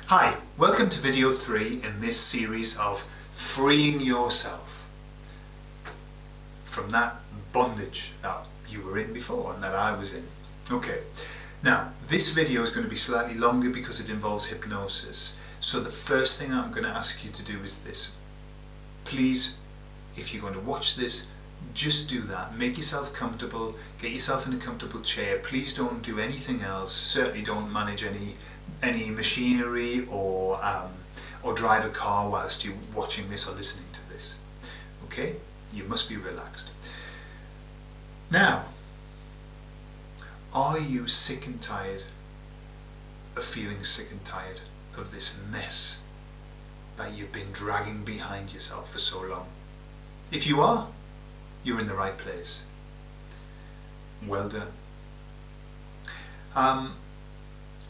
Hi, welcome to video 3 in this series of freeing yourself from that bondage that you were in before and that I was in. Okay, now this video is going to be slightly longer because it involves hypnosis. So the first thing I'm going to ask you to do is this. Please, if you're going to watch this, just do that. Make yourself comfortable, get yourself in a comfortable chair. Please don't do anything else. Certainly don't manage any machinery or drive a car whilst you're watching this or listening to this. Okay? You must be relaxed. Now, are you sick and tired of feeling sick and tired of this mess that you've been dragging behind yourself for so long? If you are, you're in the right place. Well done.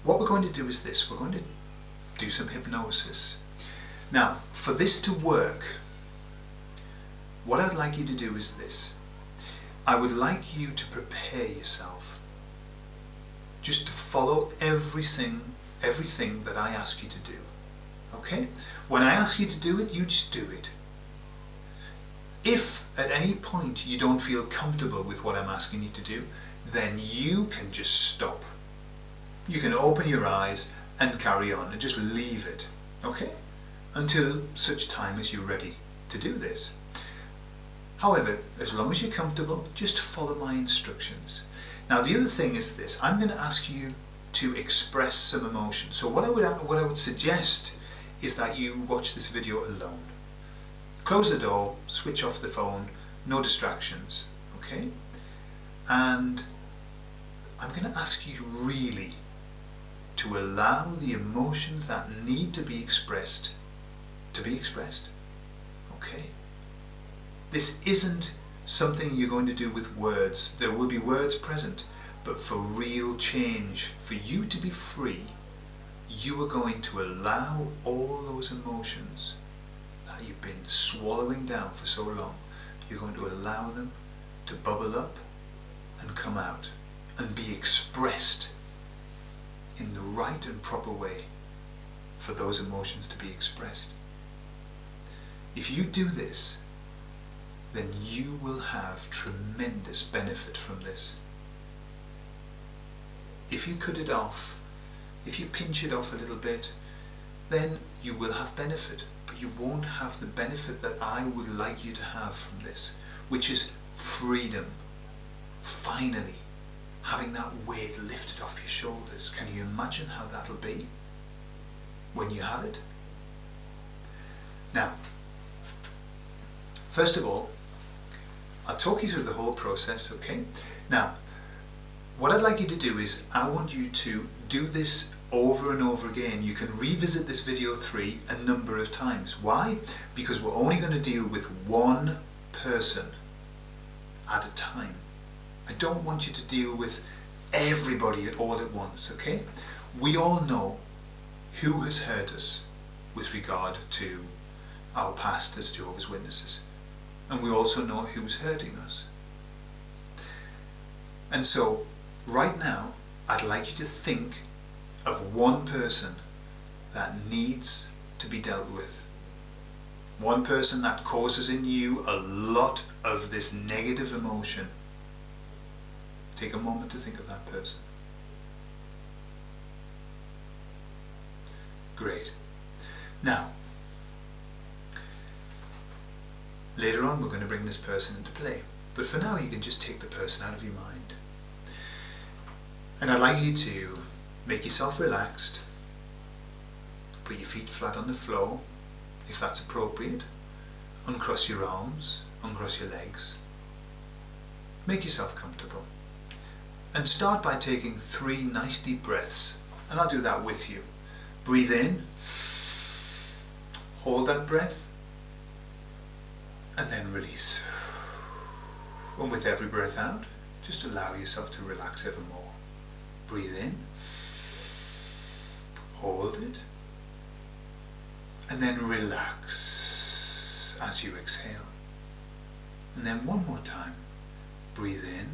What we're going to do is this. We're going to do some hypnosis. Now, for this to work, what I'd like you to do is this. I would like you to prepare yourself just to follow everything that I ask you to do. Okay? When I ask you to do it, you just do it. If at any point you don't feel comfortable with what I'm asking you to do, then you can just stop. You can open your eyes and carry on and just leave it, okay? Until such time as you're ready to do this. However, as long as you're comfortable, just follow my instructions. Now the other thing is this, I'm going to ask you to express some emotion. So what I would suggest is that you watch this video alone. Close the door, switch off the phone, no distractions, okay? And I'm going to ask you really to allow the emotions that need to be expressed, okay? This isn't something you're going to do with words. There will be words present, but for real change, for you to be free, you are going to allow all those emotions that you've been swallowing down for so long, you're going to allow them to bubble up and come out and be expressed in the right and proper way for those emotions to be expressed. If you do this, then you will have tremendous benefit from this. If you cut it off, if you pinch it off a little bit, then you will have benefit, but you won't have the benefit that I would like you to have from this, which is freedom. Finally, having that weight lifted off your shoulders. Can you imagine how that'll be when you have it? Now, first of all, I'll talk you through the whole process, okay? Now, what I'd like you to do is, I want you to do this over and over again. You can revisit this video 3 a number of times. Why? Because we're only going to deal with one person at a time. I don't want you to deal with everybody all at once, okay? We all know who has hurt us with regard to our past as Jehovah's Witnesses. And we also know who's hurting us. And so, right now, I'd like you to think of one person that needs to be dealt with. One person that causes in you a lot of this negative emotion. Take a moment to think of that person. Great. Now, later on we're going to bring this person into play. But for now you can just take the person out of your mind. And I'd like you to make yourself relaxed. Put your feet flat on the floor, if that's appropriate. Uncross your arms, uncross your legs. Make yourself comfortable. And start by taking 3 nice deep breaths. And I'll do that with you. Breathe in. Hold that breath. And then release. And with every breath out, just allow yourself to relax ever more. Breathe in. Hold it. And then relax as you exhale. And then one more time. Breathe in.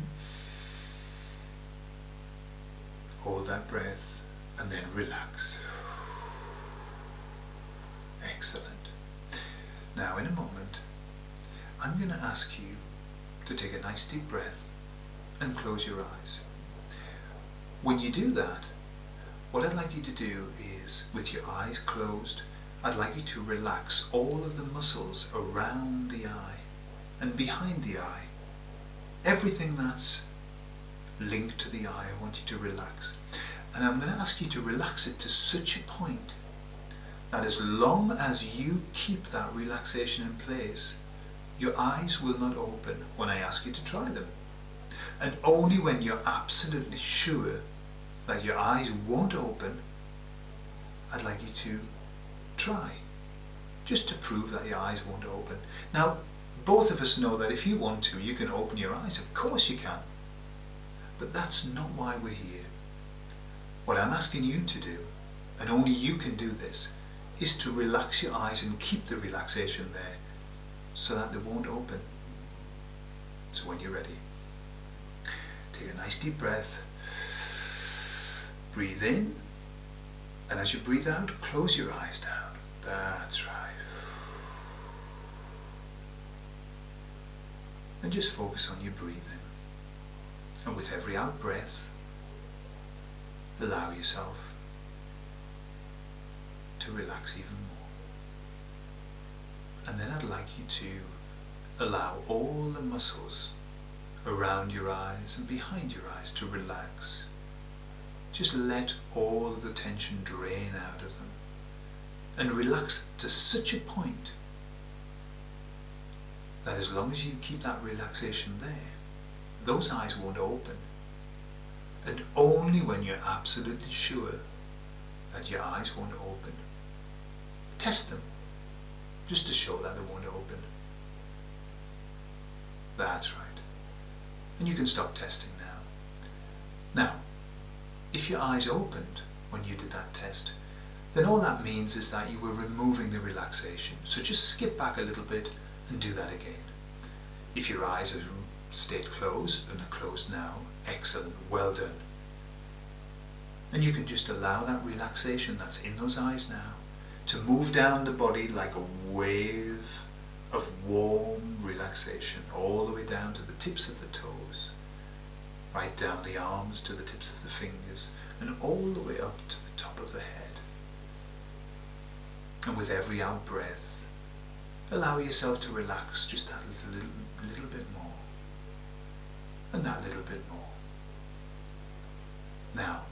Hold that breath and then relax. Excellent. Now in a moment, I'm going to ask you to take a nice deep breath and close your eyes. When you do that, what I'd like you to do is, with your eyes closed, I'd like you to relax all of the muscles around the eye and behind the eye. Everything that's linked to the eye, I want you to relax. And I'm going to ask you to relax it to such a point that as long as you keep that relaxation in place, your eyes will not open when I ask you to try them. And only when you're absolutely sure that your eyes won't open, I'd like you to try, just to prove that your eyes won't open. Now, both of us know that if you want to, you can open your eyes. Of course you can. But that's not why we're here. What I'm asking you to do, and only you can do this, is to relax your eyes and keep the relaxation there so that they won't open. So when you're ready, take a nice deep breath, breathe in, and as you breathe out, close your eyes down. That's right. And just focus on your breathing. And with every out breath, allow yourself to relax even more. And then I'd like you to allow all the muscles around your eyes and behind your eyes to relax. Just let all of the tension drain out of them and relax to such a point that as long as you keep that relaxation there, those eyes won't open. And only when you're absolutely sure that your eyes won't open, test them, just to show that they won't open. That's right. And you can stop testing now. Now, if your eyes opened when you did that test, then all that means is that you were removing the relaxation. So just skip back a little bit and do that again. If your eyes have stayed closed and are closed now, excellent, well done. And you can just allow that relaxation that's in those eyes now to move down the body like a wave of warm relaxation all the way down to the tips of the toes, right down the arms to the tips of the fingers, and all the way up to the top of the head. And with every out breath, allow yourself to relax just that little bit more, and that little bit more. Now,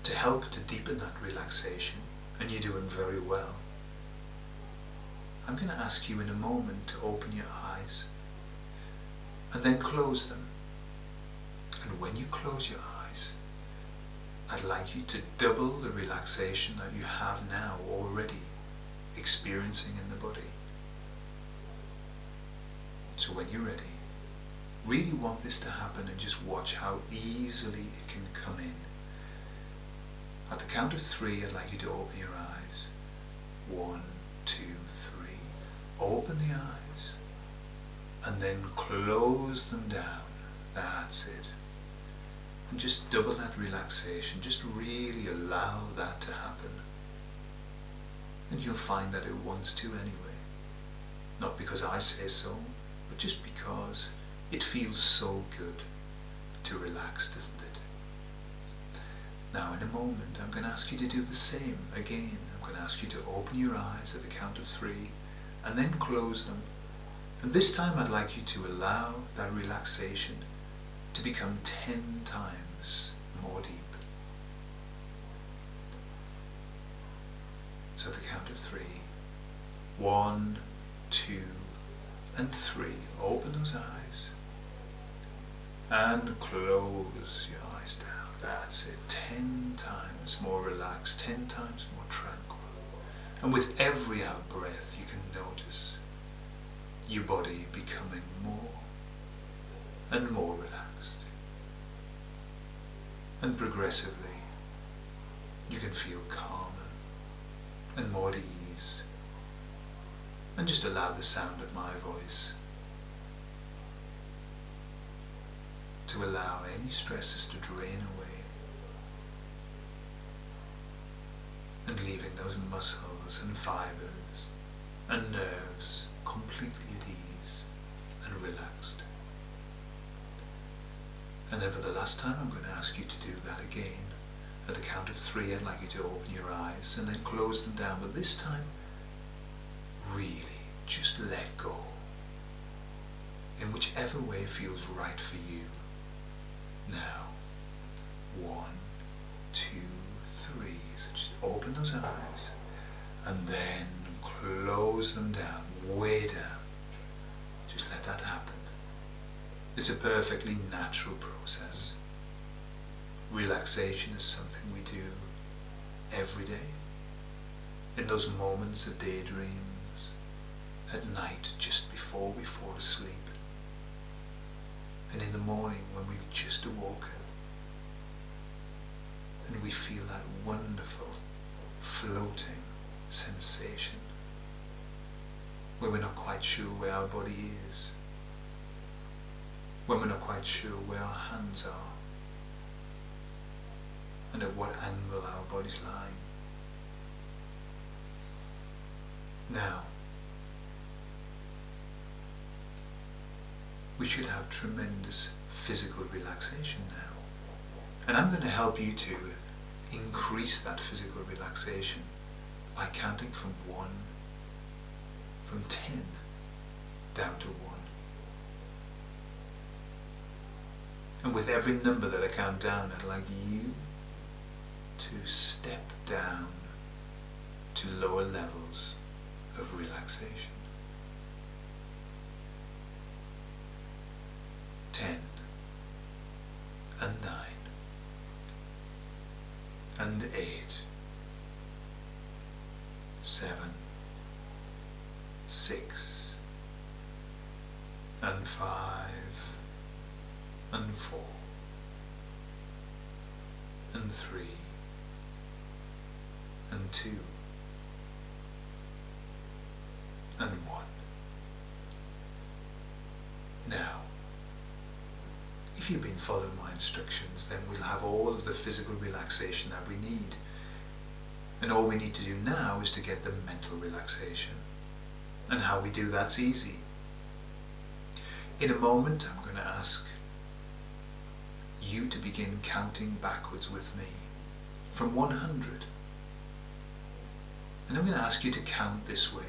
to help to deepen that relaxation, and you're doing very well, I'm going to ask you in a moment to open your eyes and then close them. And when you close your eyes, I'd like you to double the relaxation that you have now already experiencing in the body. So when you're ready, really want this to happen and just watch how easily it can come in. At the count of 3, I'd like you to open your eyes. 1, 2, 3. Open the eyes and then close them down. That's it. And just double that relaxation. Just really allow that to happen. And you'll find that it wants to anyway. Not because I say so, but just because it feels so good to relax, doesn't it? Now in a moment I'm going to ask you to do the same again. I'm going to ask you to open your eyes at the count of 3 and then close them. And this time I'd like you to allow that relaxation to become 10 times more deep. So at the count of 3, 1, 2, and 3. Open those eyes and close your eyes down. That's it. 10 times more relaxed, 10 times more tranquil. And with every out breath, you can notice your body becoming more and more relaxed. And progressively, you can feel calmer and more at ease. And just allow the sound of my voice to allow any stresses to drain away, and leaving those muscles muscles and fibres and nerves completely at ease and relaxed. And then for the last time I'm going to ask you to do that again. At the count of 3 I'd like you to open your eyes and then close them down, but this time really just let go in whichever way feels right for you. Now, 1, 2, 3. So just open those eyes and then close them down, way down. Just let that happen. It's a perfectly natural process. Relaxation is something we do every day. In those moments of daydreams, at night just before we fall asleep, and in the morning when we've just awoken, and we feel that wonderful floating sensation where we're not quite sure where our body is, when we're not quite sure where our hands are and at what angle our body's lying. Now, we should have tremendous physical relaxation now. And I'm going to help you to increase that physical relaxation by counting from 10 down to 1. And with every number that I count down, I'd like you to step down to lower levels of relaxation. 10 and 9 and 8, 7, 6 and 5 and 4 and 3 and 2 and 1. Now, if you've been following my instructions, then we'll have all of the physical relaxation that we need. And all we need to do now is to get the mental relaxation. And how we do that's easy. In a moment, I'm going to ask you to begin counting backwards with me from 100. And I'm going to ask you to count this way.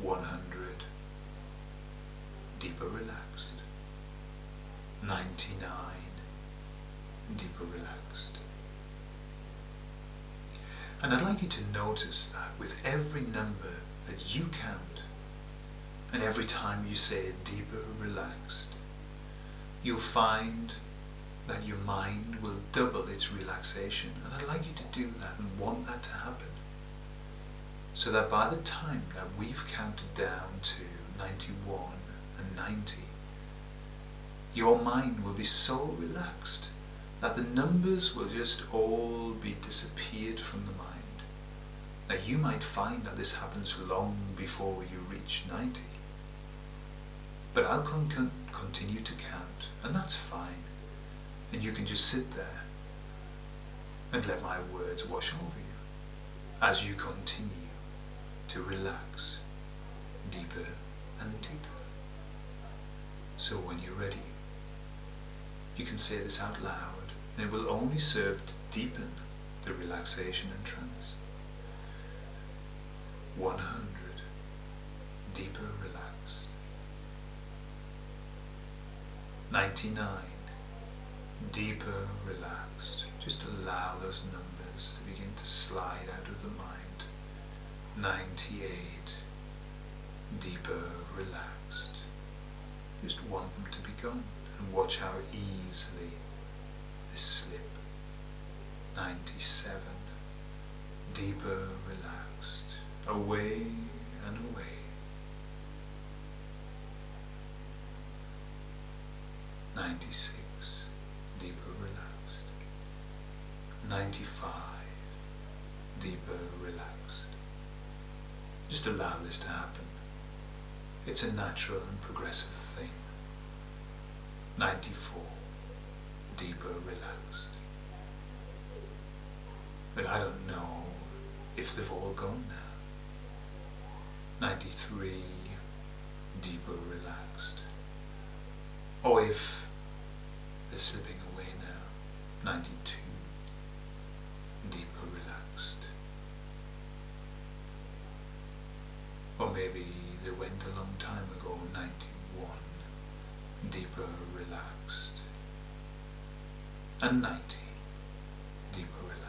100, deeper relaxed. 99, deeper relaxed. And I'd like you to notice that with every number that you count, and every time you say deeper relaxed, you'll find that your mind will double its relaxation. And I'd like you to do that and want that to happen, so that by the time that we've counted down to 91 and 90, your mind will be so relaxed that the numbers will just all be disappeared from the mind. Now you might find that this happens long before you reach 90. But I'll continue to count, and that's fine. And you can just sit there and let my words wash over you as you continue to relax deeper and deeper. So when you're ready, you can say this out loud, and it will only serve to deepen the relaxation and trance. 100, deeper relaxed. 99, deeper relaxed. Just allow those numbers to begin to slide out of the mind. 98, deeper relaxed. Just want them to be gone, and watch how easily they slip. 97, deeper relaxed, away and away. 96, deeper relaxed. 95, deeper relaxed. Just allow this to happen. It's a natural and progressive thing. 94, deeper relaxed. But I don't know if they've all gone now. 93, deeper relaxed. Or if they're slipping away now. 92, deeper relaxed. Or maybe they went a long time ago. 91, deeper relaxed. And 90, deeper relaxed.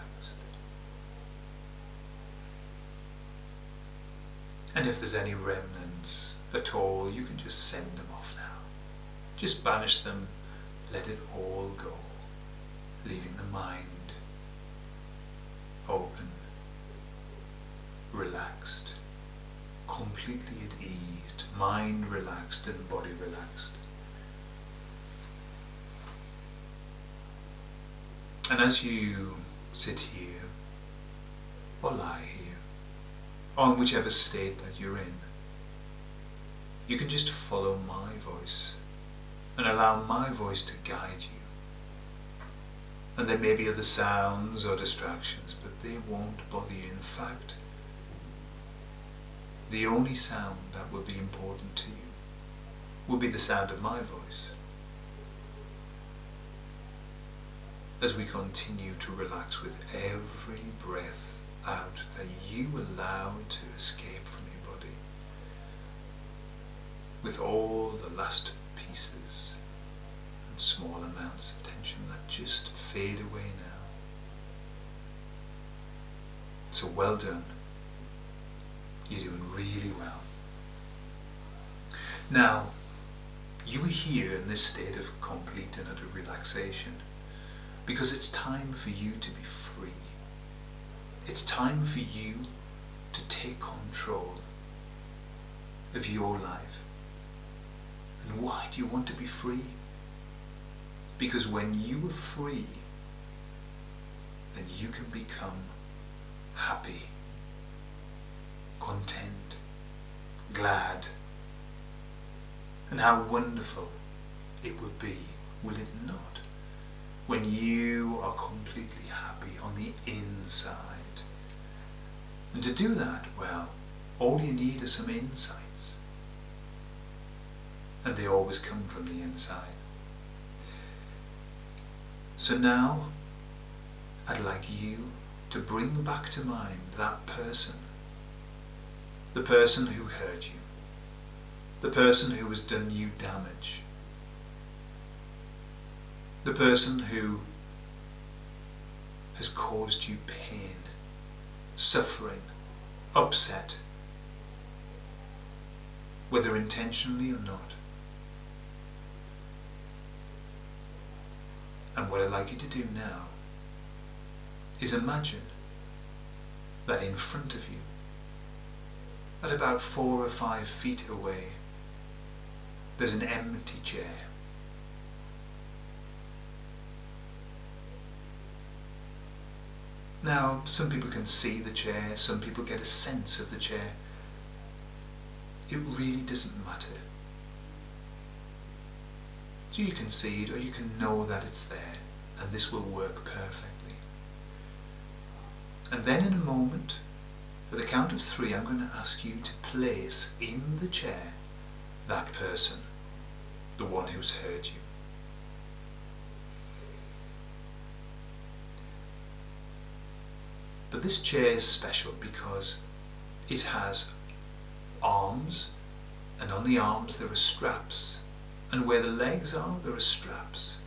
And if there's any remnants at all, you can just send them off now. Just banish them, let it all go, leaving the mind open, relaxed, completely at ease, mind relaxed and body relaxed. And as you sit here, or lie here, or in whichever state that you're in, you can just follow my voice and allow my voice to guide you. And there may be other sounds or distractions, but they won't bother you. In fact, the only sound that will be important to you will be the sound of my voice. As we continue to relax with every breath out that you allow to escape from your body, with all the last pieces and small amounts of tension that just fade away now. So well done. You're doing really well. Now, you are here in this state of complete and utter relaxation because it's time for you to be free. It's time for you to take control of your life. And why do you want to be free? Because when you are free, then you can become happy, content, glad. And how wonderful it will be, will it not, when you are completely happy on the inside. And to do that, well, all you need are some insights. And they always come from the inside. So now, I'd like you to bring back to mind that person. The person who hurt you. The person who has done you damage. The person who has caused you pain, suffering, upset, whether intentionally or not. And what I'd like you to do now is imagine that in front of you, at about 4 or 5 feet away, there's an empty chair. Now, some people can see the chair, some people get a sense of the chair. It really doesn't matter. So you can see it or you can know that it's there, and this will work perfectly. And then in a moment, at the count of 3, I'm going to ask you to place in the chair that person, the one who's hurt you. But this chair is special because it has arms, and on the arms there are straps, and where the legs are, there are straps.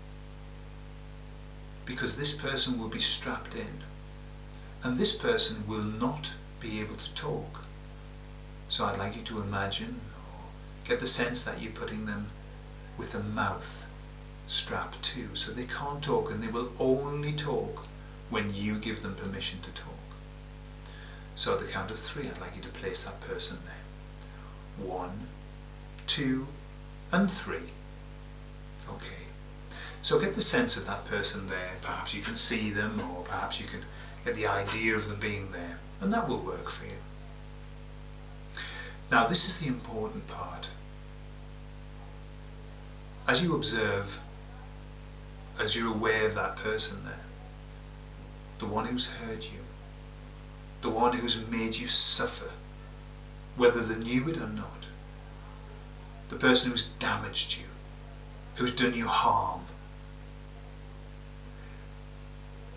Because this person will be strapped in, and this person will not be able to talk. So I'd like you to imagine or get the sense that you're putting them with a mouth strapped too, so they can't talk, and they will only talk when you give them permission to talk. So at the count of 3, I'd like you to place that person there. 1, 2, and 3. Okay. So get the sense of that person there. Perhaps you can see them, or perhaps you can get the idea of them being there, and that will work for you. Now, this is the important part. As you observe, as you're aware of that person there, the one who's hurt you, the one who's made you suffer, whether they knew it or not, the person who's damaged you, who's done you harm.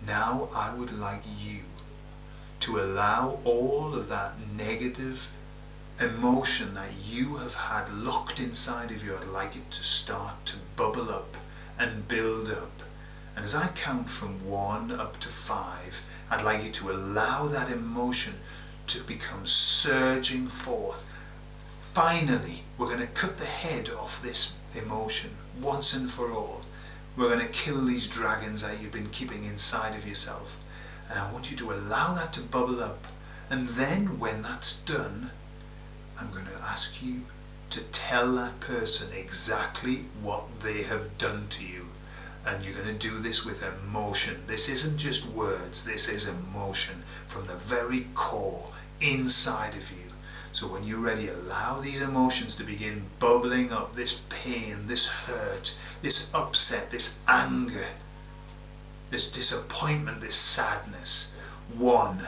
Now I would like you to allow all of that negative emotion that you have had locked inside of you, I'd like it to start to bubble up and build up. And as I count from 1 up to 5, I'd like you to allow that emotion to become surging forth. Finally, we're going to cut the head off this emotion once and for all. We're going to kill these dragons that you've been keeping inside of yourself. And I want you to allow that to bubble up. And then when that's done, I'm going to ask you to tell that person exactly what they have done to you. And you're going to do this with emotion. This isn't just words, this is emotion from the very core inside of you. So when you're ready, allow these emotions to begin bubbling up, this pain, this hurt, this upset, this anger, this disappointment, this sadness. 1,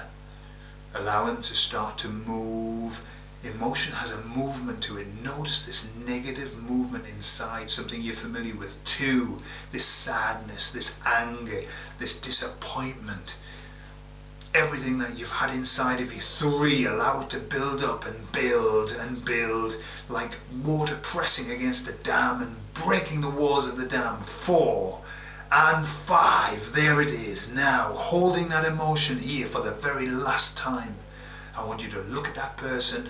allow them to start to move. Emotion has a movement to it. Notice this negative movement inside, something you're familiar with. 2, this sadness, this anger, this disappointment, everything that you've had inside of you. 3, allow it to build up and build like water pressing against a dam and breaking the walls of the dam. 4 and 5, there it is. Now, holding that emotion here for the very last time, I want you to look at that person.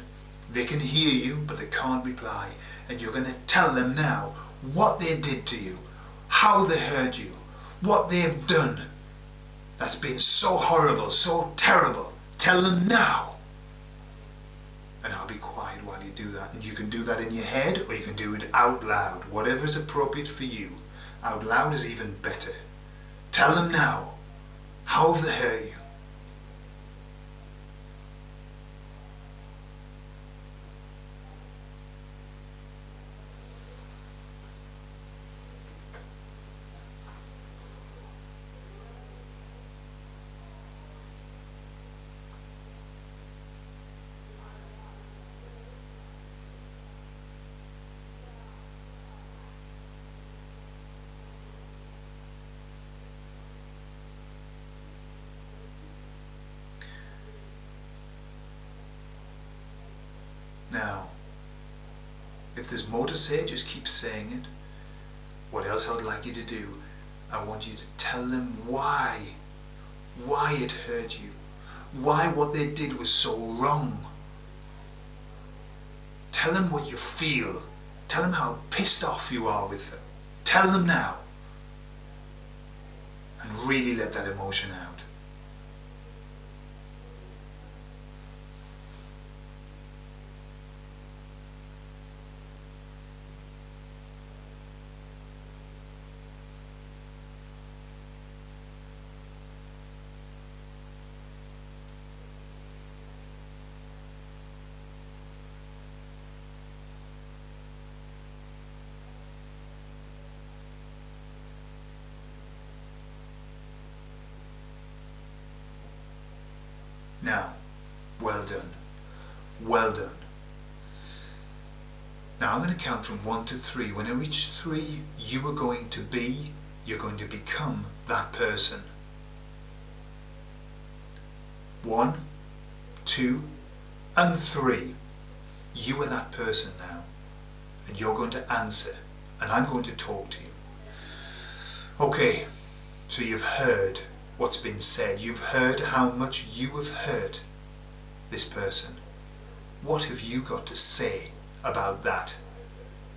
They can hear you, but they can't reply. And you're going to tell them now what they did to you, how they hurt you, what they've done that's been so horrible, so terrible. Tell them now. And I'll be quiet while you do that. And you can do that in your head or you can do it out loud. Whatever is appropriate for you. Out loud is even better. Tell them now. How have they hurt you? Now, if there's more to say, just keep saying it. What else I would like you to do, I want you to tell them why it hurt you, why what they did was so wrong. Tell them what you feel. Tell them how pissed off you are with them. Tell them now. And really let that emotion out. Now, well done. Well done. Now I'm going to count from 1 to 3. When I reach 3, you're going to become that person. 1, 2, and 3. You are that person now. And you're going to answer. And I'm going to talk to you. Okay, so you've heard what's been said. You've heard how much you have hurt this person. What have you got to say about that?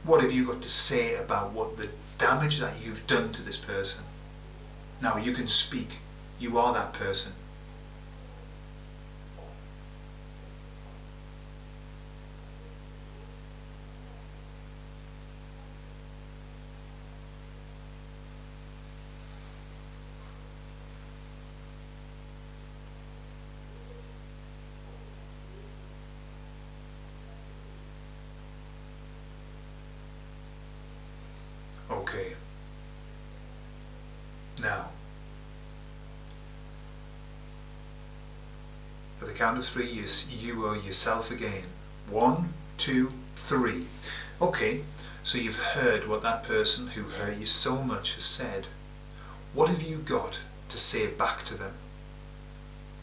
What have you got to say about what the damage that you've done to this person? Now you can speak. You are that person. Okay. Now, the count of three, you are yourself again. 1, 2, 3. Okay, so you've heard what that person who hurt you so much has said. What have you got to say back to them?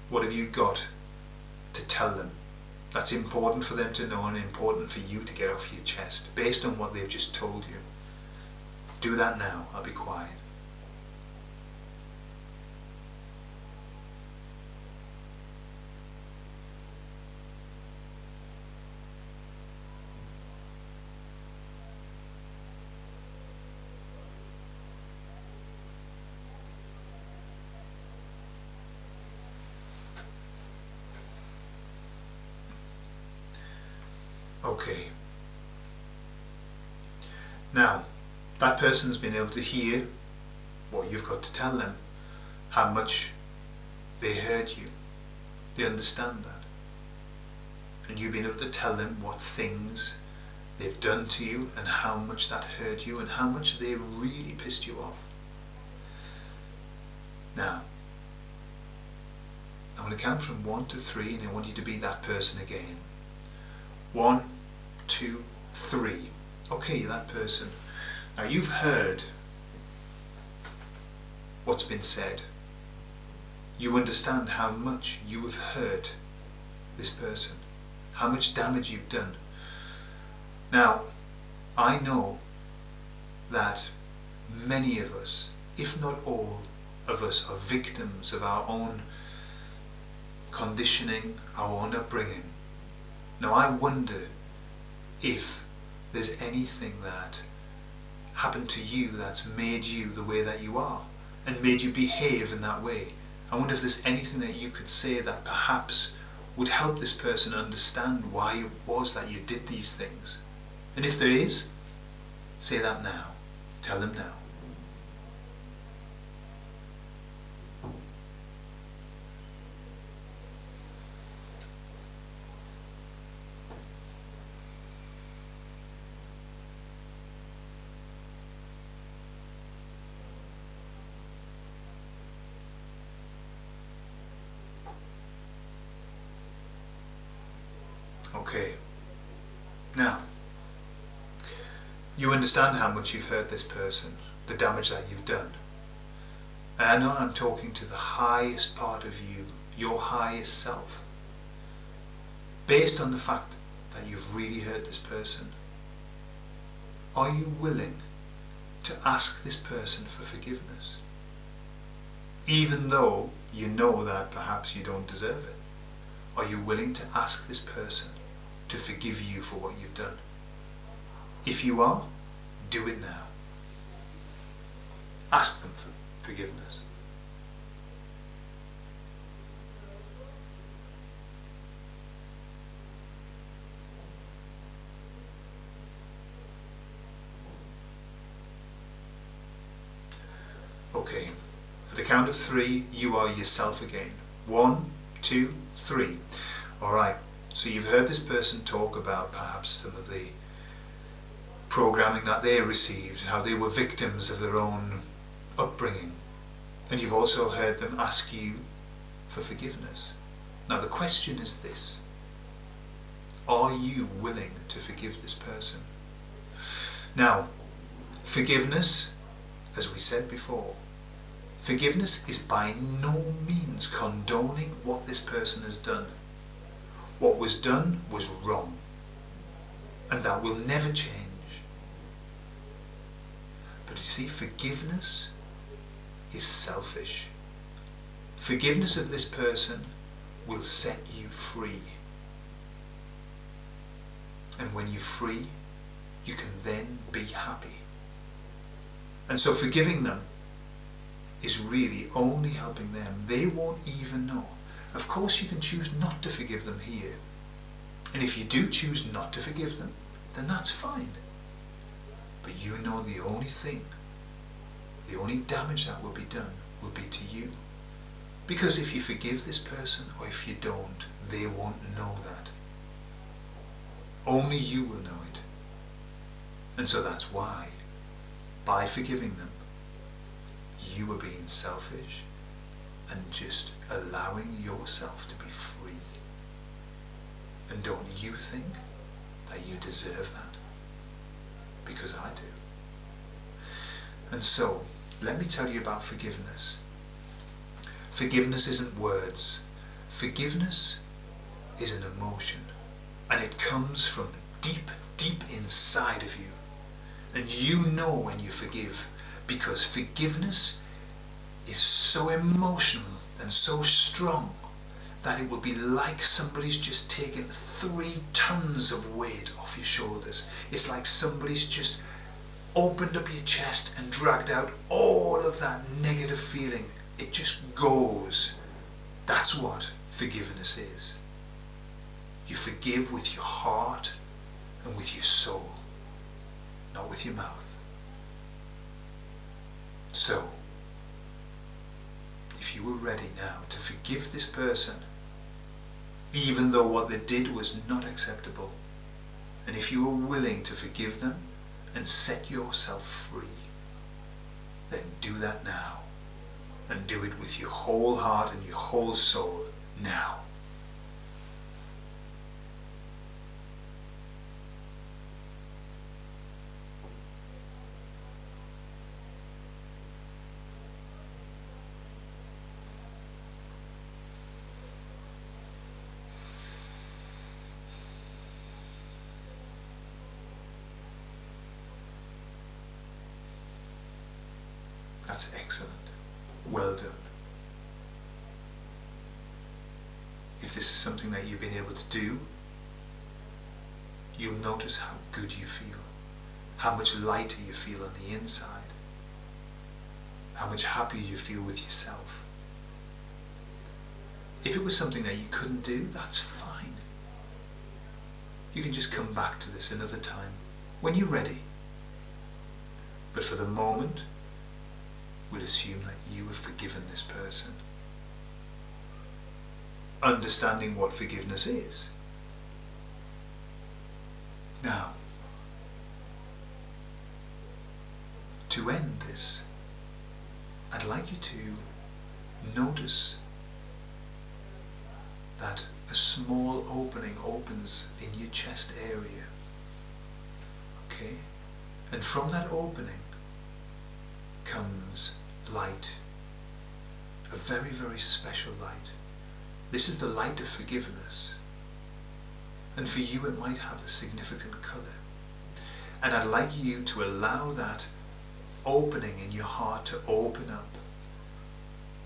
What have you got to tell them that's important for them to know and important for you to get off your chest based on what they've just told you? Do that now. I'll be quiet. Okay. Now, that person's been able to hear what you've got to tell them, how much they hurt you. They understand that. And you've been able to tell them what things they've done to you and how much that hurt you and how much they really pissed you off. Now, I'm going to count from 1 to 3 and I want you to be that person again. 1, 2, 3. Okay, that person. Now you've heard what's been said. You understand how much you have hurt this person, how much damage you've done. Now, I know that many of us, if not all of us, are victims of our own conditioning, our own upbringing. Now I wonder if there's anything that happened to you that's made you the way that you are and made you behave in that way. I wonder if there's anything that you could say that perhaps would help this person understand why it was that you did these things. And if there is, say that now. Tell them now. Okay, now, you understand how much you've hurt this person, the damage that you've done. And I know I'm talking to the highest part of you, your highest self. Based on the fact that you've really hurt this person, are you willing to ask this person for forgiveness? Even though you know that perhaps you don't deserve it. Are you willing to ask this person to forgive you for what you've done? If you are, do it now. Ask them for forgiveness. Okay, at the count of 3, you are yourself again. 1, 2, 3. Alright, so you've heard this person talk about perhaps some of the programming that they received, how they were victims of their own upbringing. And you've also heard them ask you for forgiveness. Now the question is this: are you willing to forgive this person? Now, forgiveness, as we said before, forgiveness is by no means condoning what this person has done. What was done was wrong, and that will never change. But you see, forgiveness is selfish. Forgiveness of this person will set you free. And when you're free, you can then be happy. And so forgiving them is really only helping them. They won't even know. Of course, you can choose not to forgive them here. And if you do choose not to forgive them, then that's fine. But you know the only thing, the only damage that will be done will be to you. Because if you forgive this person or if you don't, they won't know that. Only you will know it. And so that's why, by forgiving them, you are being selfish and just allowing yourself to be free. And don't you think that you deserve that? Because I do. And so, let me tell you about forgiveness. Forgiveness isn't words. Forgiveness is an emotion. And it comes from deep, deep inside of you. And you know when you forgive, because forgiveness is so emotional and so strong that it would be like somebody's just taken 3 tons of weight off your shoulders. It's like somebody's just opened up your chest and dragged out all of that negative feeling. It just goes. That's what forgiveness is. You forgive with your heart and with your soul, not with your mouth. So, if you were ready now to forgive this person, even though what they did was not acceptable, and if you were willing to forgive them and set yourself free, then do that now. And do it with your whole heart and your whole soul now. That's excellent. Well done. If this is something that you've been able to do, you'll notice how good you feel, how much lighter you feel on the inside, how much happier you feel with yourself. If it was something that you couldn't do, that's fine. You can just come back to this another time, when you're ready. But for the moment, we'll assume that you have forgiven this person. Understanding what forgiveness is. Now, to end this, I'd like you to notice that a small opening opens in your chest area. Okay? And from that opening comes light, a very, very special light. This is the light of forgiveness, and for you it might have a significant colour. And I'd like you to allow that opening in your heart to open up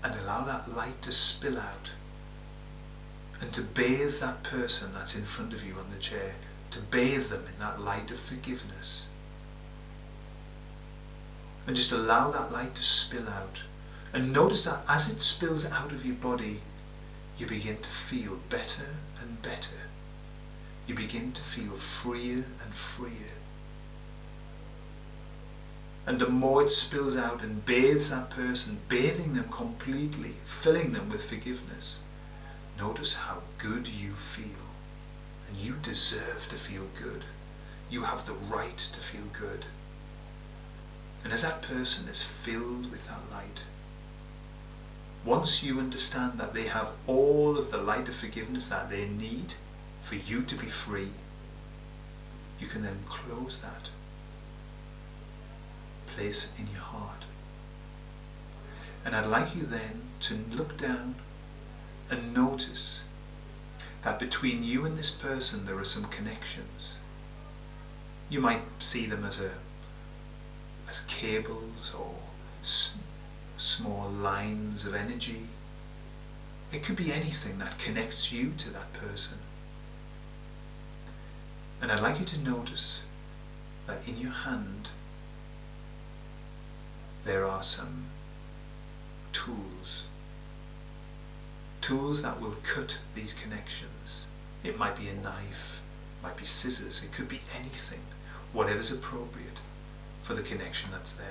and allow that light to spill out and to bathe that person that's in front of you on the chair, to bathe them in that light of forgiveness. And just allow that light to spill out. And notice that as it spills out of your body, you begin to feel better and better. You begin to feel freer and freer. And the more it spills out and bathes that person, bathing them completely, filling them with forgiveness, notice how good you feel. And you deserve to feel good. You have the right to feel good. And as that person is filled with that light, once you understand that they have all of the light of forgiveness that they need for you to be free, you can then close that place in your heart. And I'd like you then to look down and notice that between you and this person there are some connections. You might see them as cables or small lines of energy. It could be anything that connects you to that person. And I'd like you to notice that in your hand there are some tools that will cut these connections. It might be a knife, it might be scissors, it could be anything, whatever's appropriate for the connection that's there.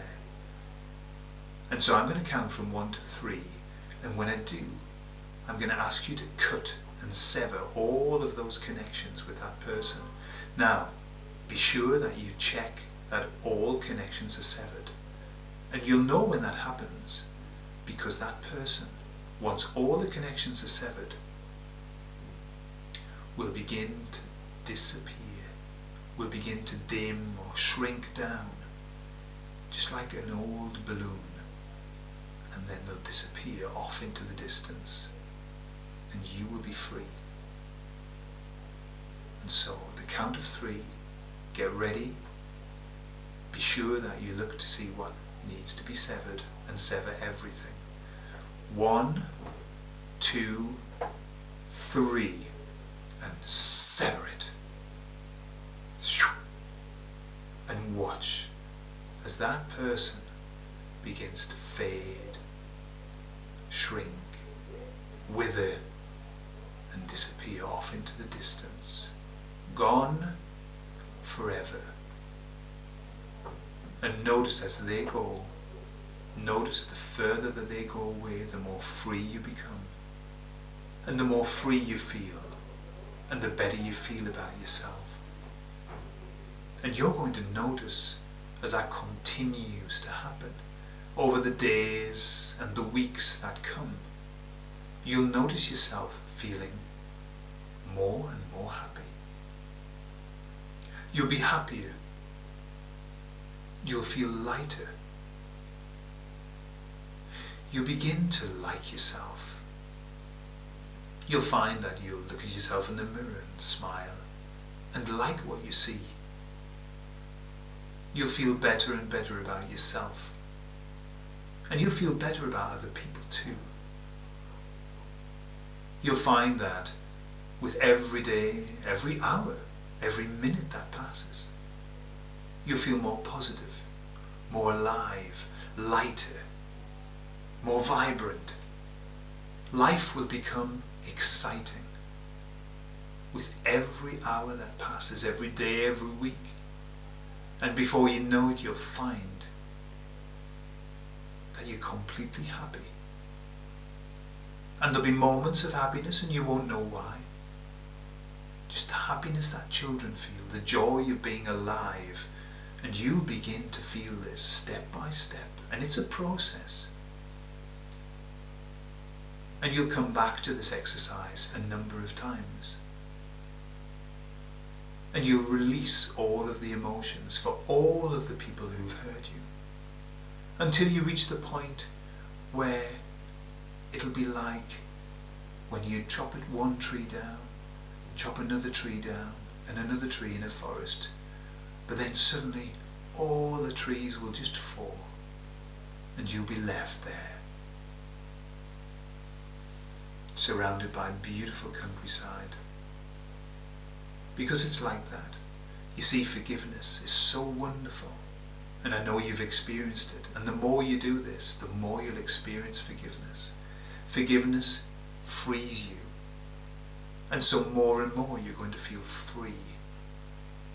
And so I'm going to count from 1 to 3, and when I do, I'm going to ask you to cut and sever all of those connections with that person. Now, be sure that you check that all connections are severed. And you'll know when that happens, because that person, once all the connections are severed, will begin to disappear, will begin to dim or shrink down, just like an old balloon, and then they'll disappear off into the distance, and you will be free. And so, the count of 3, get ready, be sure that you look to see what needs to be severed, and sever everything. 1, 2, 3, and sever it. And watch as that person begins to fade, shrink, wither, and disappear off into the distance. Gone forever. And notice as they go, notice the further that they go away, the more free you become. And the more free you feel, and the better you feel about yourself. And you're going to notice as that continues to happen over the days and the weeks that come, you'll notice yourself feeling more and more happy. You'll be happier. You'll feel lighter. You'll begin to like yourself. You'll find that you'll look at yourself in the mirror and smile and like what you see. You'll feel better and better about yourself. And you'll feel better about other people too. You'll find that with every day, every hour, every minute that passes, you'll feel more positive, more alive, lighter, more vibrant. Life will become exciting with every hour that passes, every day, every week. And before you know it, you'll find that you're completely happy. And there'll be moments of happiness and you won't know why. Just the happiness that children feel, the joy of being alive. And you'll begin to feel this step by step. And it's a process. And you'll come back to this exercise a number of times. And you'll release all of the emotions for all of the people who've hurt you. Until you reach the point where it'll be like when you chop one tree down, chop another tree down, and another tree in a forest. But then suddenly all the trees will just fall and you'll be left there, surrounded by beautiful countryside. Because it's like that. You see, forgiveness is so wonderful. And I know you've experienced it. And the more you do this, the more you'll experience forgiveness. Forgiveness frees you. And so more and more you're going to feel free.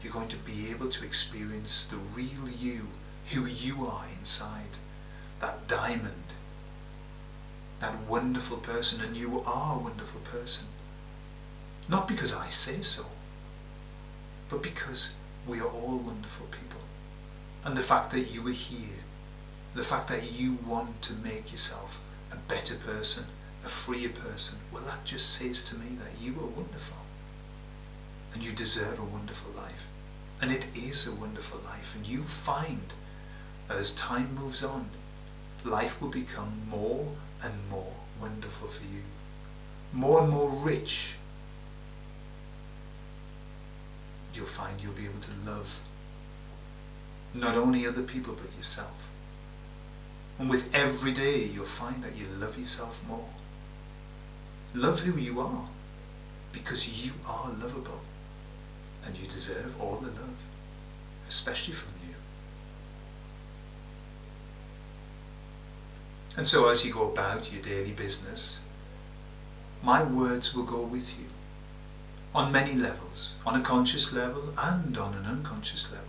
You're going to be able to experience the real you, who you are inside. That diamond. That wonderful person. And you are a wonderful person. Not because I say so, but because we are all wonderful people. And the fact that you are here, the fact that you want to make yourself a better person, a freer person, well, that just says to me that you are wonderful. And you deserve a wonderful life. And it is a wonderful life. And you find that as time moves on, life will become more and more wonderful for you. More and more rich. You'll find you'll be able to love not only other people but yourself. And with every day you'll find that you love yourself more. Love who you are, because you are lovable and you deserve all the love, especially from you. And so as you go about your daily business, my words will go with you on many levels, on a conscious level and on an unconscious level.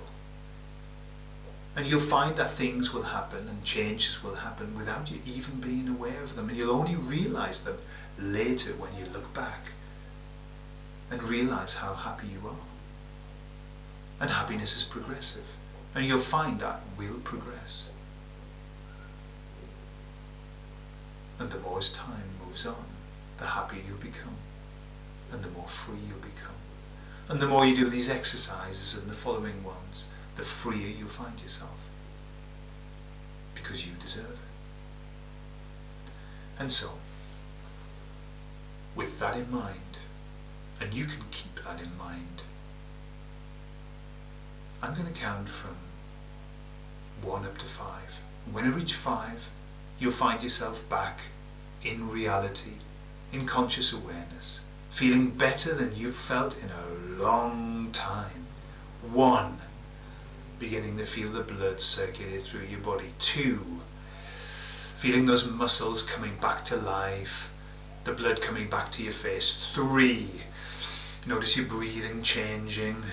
And you'll find that things will happen and changes will happen without you even being aware of them. And you'll only realize them later when you look back and realize how happy you are. And happiness is progressive. And you'll find that will progress. And the more as time moves on, the happier you'll become. and the more free you'll become. And the more you do these exercises and the following ones, the freer you'll find yourself. Because you deserve it. And so, with that in mind, and you can keep that in mind, I'm going to count from 1 up to 5. When I reach 5, you'll find yourself back in reality, in conscious awareness, feeling better than you've felt in a long time. 1, beginning to feel the blood circulate through your body. 2, feeling those muscles coming back to life, the blood coming back to your face. 3, notice your breathing changing.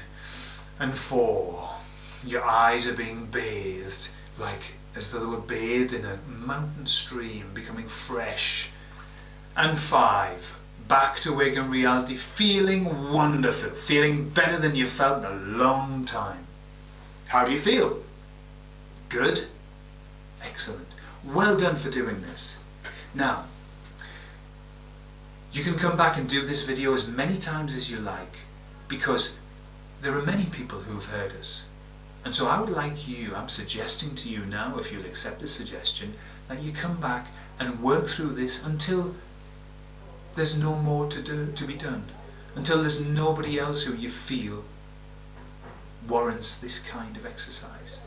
And 4, your eyes are being bathed, like as though they were bathed in a mountain stream, becoming fresh. And 5, back to waking reality, feeling wonderful, feeling better than you felt in a long time. How do you feel? Good? Excellent. Well done for doing this. Now, you can come back and do this video as many times as you like, because there are many people who've heard us. And so I would like you, I'm suggesting to you now, if you'll accept the suggestion, that you come back and work through this until there's no more to be done. Until there's nobody else who you feel warrants this kind of exercise.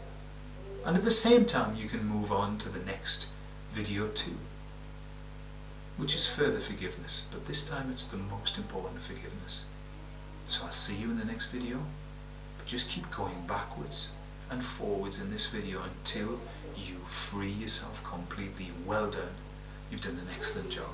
And at the same time you can move on to the next video too, which is further forgiveness, but this time it's the most important forgiveness. So I'll see you in the next video, but just keep going backwards and forwards in this video until you free yourself completely. Well done. You've done an excellent job.